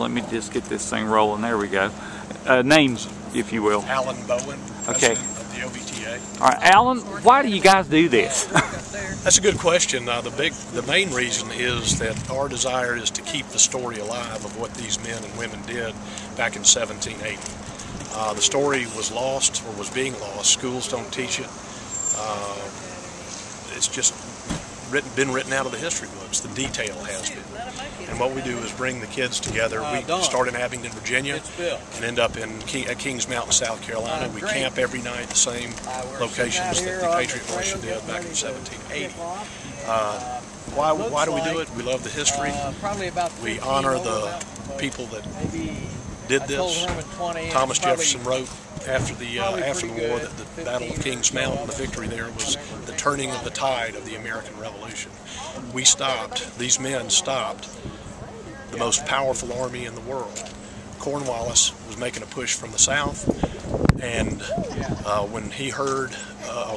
Let me just get this thing rolling. There we go. Names, if you will. Alan Bowen, okay. President of the OVTA. All right, Alan, why do you guys do this? That's a good question. The main reason is that our desire is to keep the story alive of what these men and women did back in 1780. The story was lost, or was being lost. Schools don't teach it. It's just been written out of the history books. The detail has been. And what we do is bring the kids together. We start in Abingdon, Virginia, and end up at Kings Mountain, South Carolina. We camp every night, the same locations that the Patriot Militia did back in 1780. Why do we do it? We love the history. We honor the people that did this. Thomas Jefferson wrote after the war that the Battle of Kings Mountain, the victory there, was the turning of the tide of the American Revolution. We stopped, these men stopped the most powerful army in the world. Cornwallis was making a push from the south, and when he heard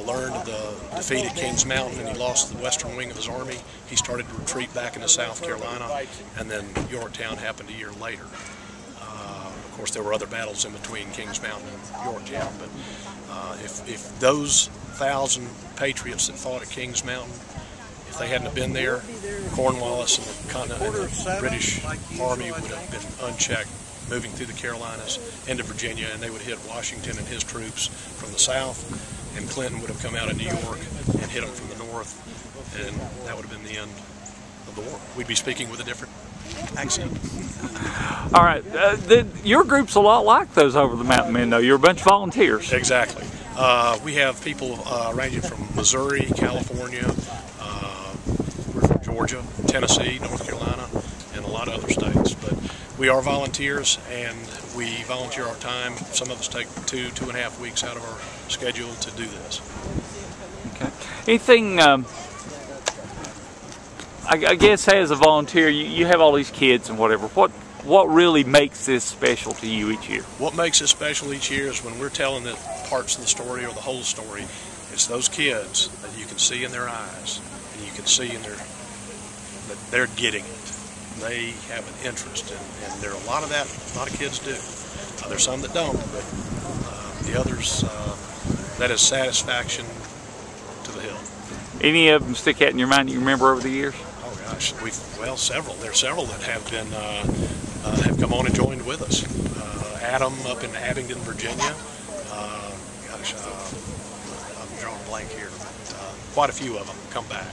learned of the defeat at Kings Mountain and he lost the western wing of his army, he started to retreat back into South Carolina, and then Yorktown happened a year later. Of course, there were other battles in between Kings Mountain and Yorktown, but if those 1,000 patriots that fought at Kings Mountain, if they hadn't have been there, Cornwallis and the British Army would have been unchecked, moving through the Carolinas into Virginia, and they would hit Washington and his troops from the south, and Clinton would have come out of New York and hit them from the north, and that would have been the end of the war. We'd be speaking with a different accent. All right, your group's a lot like those Over the Mountain men, though. You're a bunch of volunteers. Exactly. We have people ranging from Missouri, California, we're from Georgia, Tennessee, North Carolina, and a lot of other states. But we are volunteers, and we volunteer our time. Some of us take 2.5 weeks out of our schedule to do this. Okay. Anything? I guess as a volunteer, you have all these kids and whatever. What really makes this special to you each year? What makes it special each year is when we're telling the parts of the story or the whole story, it's those kids that you can see in their eyes, and you can see in that they're getting it. They have an interest, and there are a lot of kids do. There's some that don't, but the others, that is satisfaction to the hill. Any of them stick out in your mind that you remember over the years? Oh gosh, several. There are several that have been have come on and joined with us. Adam up in Abingdon, Virginia. I'm drawing a blank here. Quite a few of them come back.